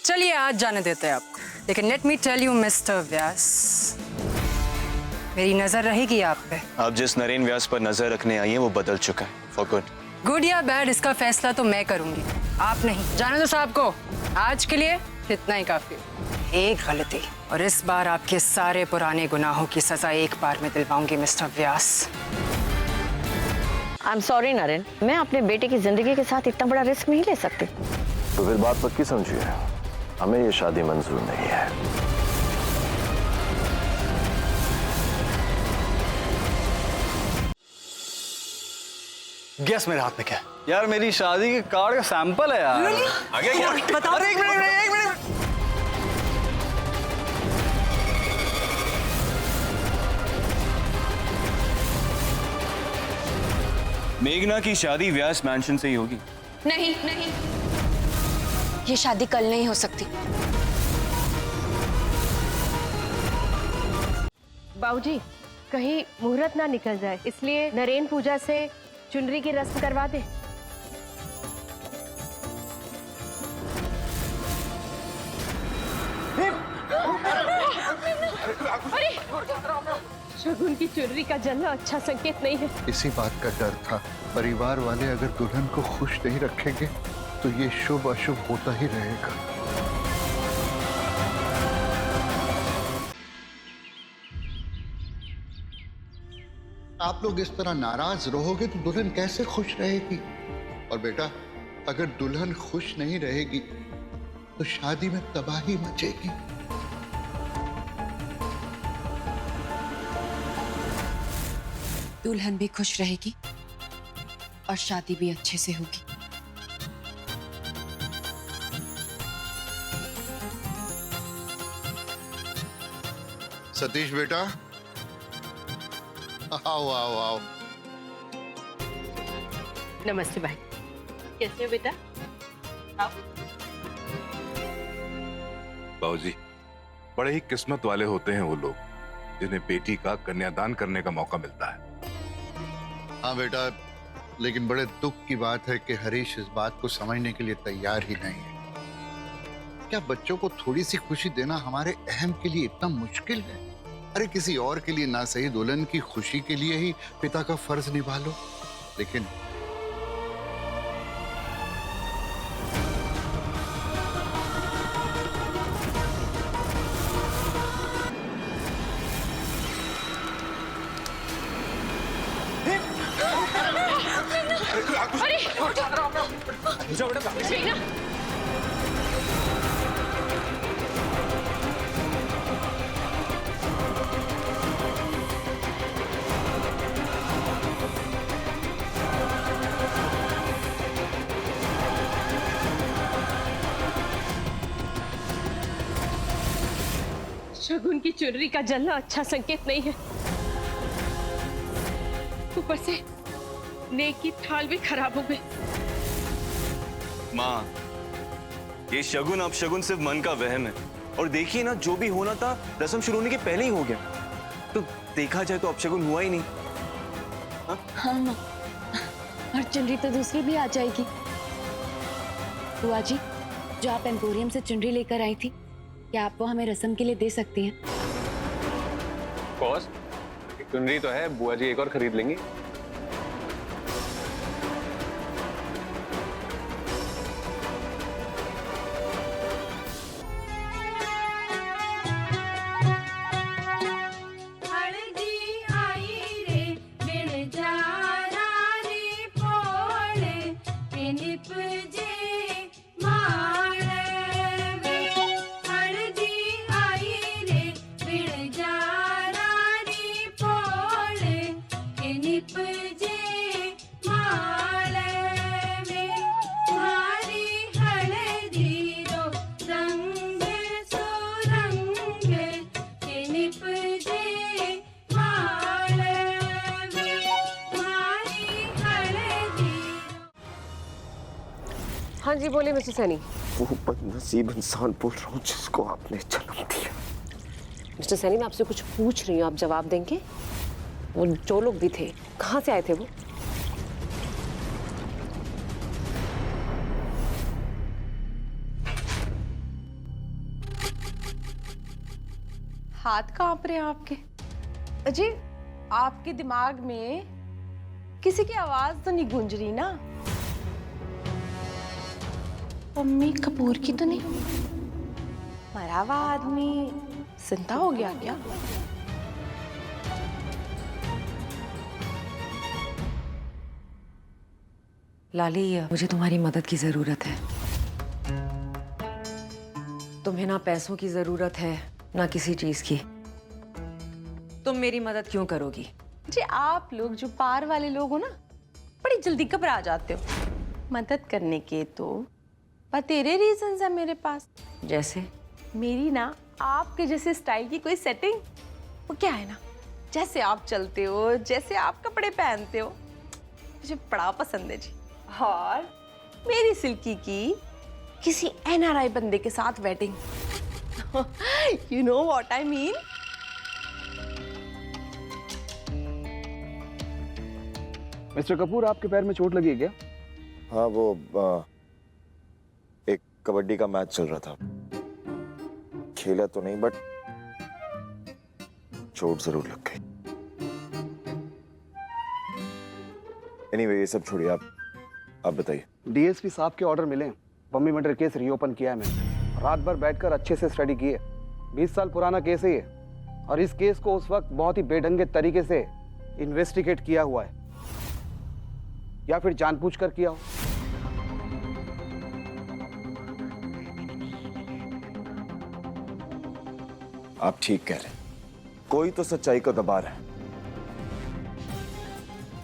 चलिए आज जाने देते हैं आपको, लेकिन let me tell you mister Vyas, मेरी नजर रहेगी आप पे। आप जिस नरेन व्यास पर नजर रखने आई हैं वो बदल चुका है फॉर गुड। गुड या बैड इसका फैसला तो मैं करूंगी, आप नहीं। जाने दो साहब को, आज के लिए इतना ही काफी। एक गलती और इस बार आपके सारे पुराने गुनाहों की सजा एक बार में दिलवाऊंगी mister Vyas. I am sorry Naren, मैं अपने बेटे की जिंदगी के साथ इतना बड़ा रिस्क नहीं ले सकती। तो फिर बात पक्की समझिए, हमें ये शादी मंजूर नहीं है। गेस मेरे हाथ में क्या है? यार मेरी शादी के कार्ड का सैंपल है यार। आगे क्या? बताओ। अरे एक मिनट। मेघना की शादी व्यास मैंशन से ही होगी। नहीं, ये शादी कल नहीं हो सकती। बाबूजी, कहीं मुहूर्त ना निकल जाए, इसलिए नरेन पूजा से चुनरी की रस्म करवा दे। शगुन की चुनरी का जलना अच्छा संकेत नहीं है। इसी बात का डर था, परिवार वाले अगर दुल्हन को खुश नहीं रखेंगे तो ये शुभ अशुभ होता ही रहेगा। आप लोग इस तरह नाराज रहोगे तो दुल्हन कैसे खुश रहेगी? और बेटा, अगर दुल्हन खुश नहीं रहेगी तो शादी में तबाही मचेगी। दुल्हन भी खुश रहेगी और शादी भी अच्छे से होगी। सतीश बेटा, आओ आओ आओ। नमस्ते भाई, कैसे हो बेटा? बाबूजी, बड़े ही किस्मत वाले होते हैं वो लोग जिन्हें बेटी का कन्यादान करने का मौका मिलता है। हाँ बेटा, लेकिन बड़े दुख की बात है कि हरीश इस बात को समझने के लिए तैयार ही नहीं है। क्या बच्चों को थोड़ी सी खुशी देना हमारे अहम के लिए इतना मुश्किल है? अरे किसी और के लिए ना सही, दुल्हन की खुशी के लिए ही पिता का फर्ज निभा लो। लेकिन शगुन की चुनरी का जलना अच्छा संकेत नहीं है। ऊपर से नेक की थाल भी खराब हो गई। माँ, ये शगुन अपशगुन सिर्फ मन का वहम है। और देखिए ना, जो भी होना था रस्म शुरू होने के पहले ही हो गया। तो देखा जाए तो अपशगुन हुआ ही नहीं। हाँ माँ, और चुनरी तो दूसरी भी आ जाएगी। बुआ जी, जो आप एम्पोरियम से चुनरी लेकर आई थी, क्या आप वो हमें रस्म के लिए दे सकती हैं? कॉस्ट चुनरी तो है, बुआ जी एक और खरीद लेंगी। हाँ जी, बोले मिस्टर सैनी। वो बदनसीब इंसान बोल रहा हूँ जिसको आपने जन्म दिया। मिस्टर सैनी, मैं आपसे कुछ पूछ रही हूँ, आप जवाब देंगे? वो जो लोग भी थे, कहाँ से आए थे वो? हाथ कांप रहे हैं आपके। अजी, आपके दिमाग में किसी की आवाज तो नहीं गूंज रही ना? मम्मी कपूर की तो नहीं? मरा हुआ आदमी जिंदा हो गया क्या? लाली, मुझे तुम्हारी मदद की जरूरत है। तुम्हें ना पैसों की जरूरत है ना किसी चीज की। तुम मेरी मदद क्यों करोगी? जी, आप लोग जो पार वाले लोग हो ना, बड़ी जल्दी घबरा जाते हो। मदद करने के तो बतेरे रीजंस है मेरे पास। जैसे? मेरी ना आपके जैसे स्टाइल की कोई सेटिंग, वो क्या है ना, जैसे आप चलते हो, जैसे आप कपड़े पहनते हो, मुझे बड़ा पसंद है जी। और मेरी सिल्की की किसी NRI बंदे के साथ wedding. You know what I mean? Mister Kapoor, आपके पैर में चोट लगी है क्या? हाँ, वो एक कबड्डी का मैच चल रहा था। खेला तो नहीं, बट चोट जरूर लग गई। एनीवे, ये सब छोड़िए, आप बताइए। डीएसपी साहब के ऑर्डर मिले। पम्मी मर्डर केस रीओपन किया है मैंने। रात भर बैठकर अच्छे से स्टडी की है। 20 साल पुराना केस है ये, और इस केस को उस वक्त बहुत ही बेढंगे तरीके से इन्वेस्टिगेट किया हुआ है, या फिर जानबूझकर किया हो। आप ठीक कह रहे हैं, कोई तो सच्चाई को दबा रहा है,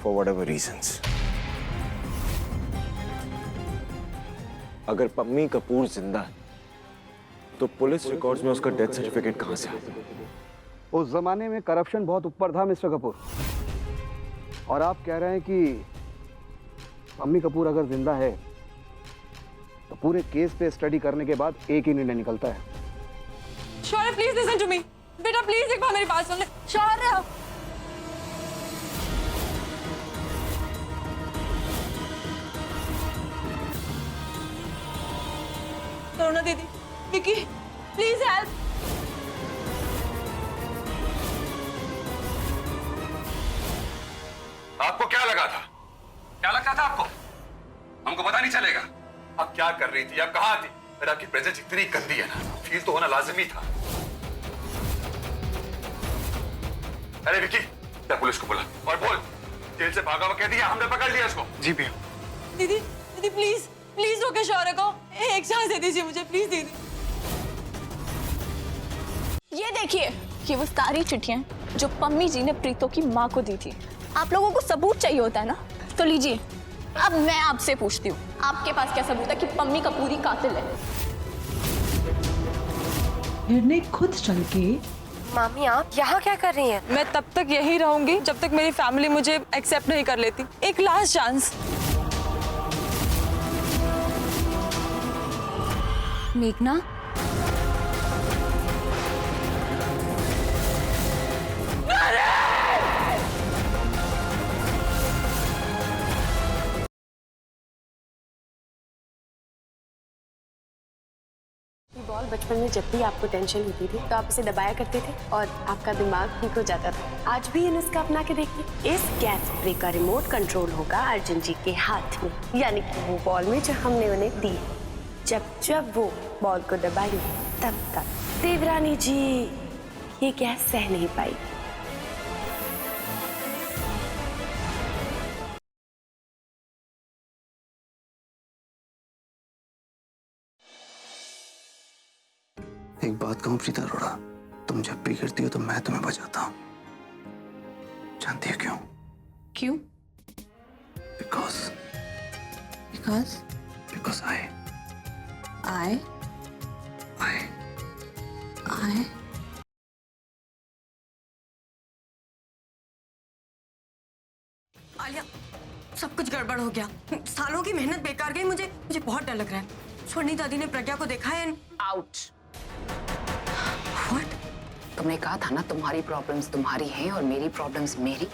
फॉर व्हाटएवर रीजंस। अगर पम्मी कपूर जिंदा है तो पुलिस रिकॉर्ड्स में उसका डेथ सर्टिफिकेट कहां से आया? उस जमाने में करप्शन बहुत ऊपर था मिस्टर कपूर, और आप कह रहे हैं कि पम्मी कपूर अगर जिंदा है तो पूरे केस पे स्टडी करने के बाद एक ही निर्णय निकलता है। शौर्य, प्लीज लिसन टू मी। बेटा प्लीज एक बार मेरी बात सुन ले। शौर्य, करुणा दीदी, विकी, प्लीज हेल्प। आपको क्या लगा था? क्या लगता था आपको? हमको पता नहीं चलेगा आप क्या कर रही थी, आप कहां थी? अरे आपकी प्रेजेंस इतनी गंदी है ना, फील तो होना लाजिमी था। अरे विकी, क्या पुलिस को बुला और बोल जेल से भागा हुआ कह दिया, हमने पकड़ लिया उसको। जी भैया। दीदी, दीदी प्लीज प्लीज रोके शौर्य को। एक चांस दे दीजिए मुझे प्लीज दीदी। ये देखिए, ये वो सारी चिट्ठियां जो पम्मी जी ने प्रीतो की माँ को दी थी। आप लोगों को सबूत चाहिए होता है ना, तो लीजिए। अब मैं आपसे पूछती हूँ, आपके पास क्या सबूत है कि पम्मी कपूरी कातिल है? निर्णय खुद चल के। मामी, आप यहाँ क्या कर रही हैं? मैं तब तक यही रहूंगी जब तक मेरी फैमिली मुझे एक्सेप्ट नहीं कर लेती। एक लास्ट चांस। मेघना, बॉल बचपन में जब भी आपको टेंशन होती थी तो आप इसे दबाया करते थे और आपका दिमाग ठीक हो जाता था। आज भी ये नुस्खा अपना के देखिए। इस गैस स्प्रे का रिमोट कंट्रोल होगा अर्जुन जी के हाथ में, यानी कि वो बॉल में जो हमने उन्हें दी। जब जब वो बॉल को दबाएंगे तब तक देवरानी जी ये गैस सह नहीं पाएगी। एक बात कहूं प्रीता अरोड़ा, तुम जब भी गिरती हो तो मैं तुम्हें बचाता हूं। जानती हो क्यों? क्यों? बिकॉज I आलिया, सब कुछ गड़बड़ हो गया। सालों की मेहनत बेकार गई। मुझे बहुत डर लग रहा है। स्वर्णी दादी ने प्रज्ञा को देखा है। आउट। What? तुमने कहा था ना तुम्हारी प्रॉब्लम्स तुम्हारी हैं और मेरी प्रॉब्लम्स मेरी।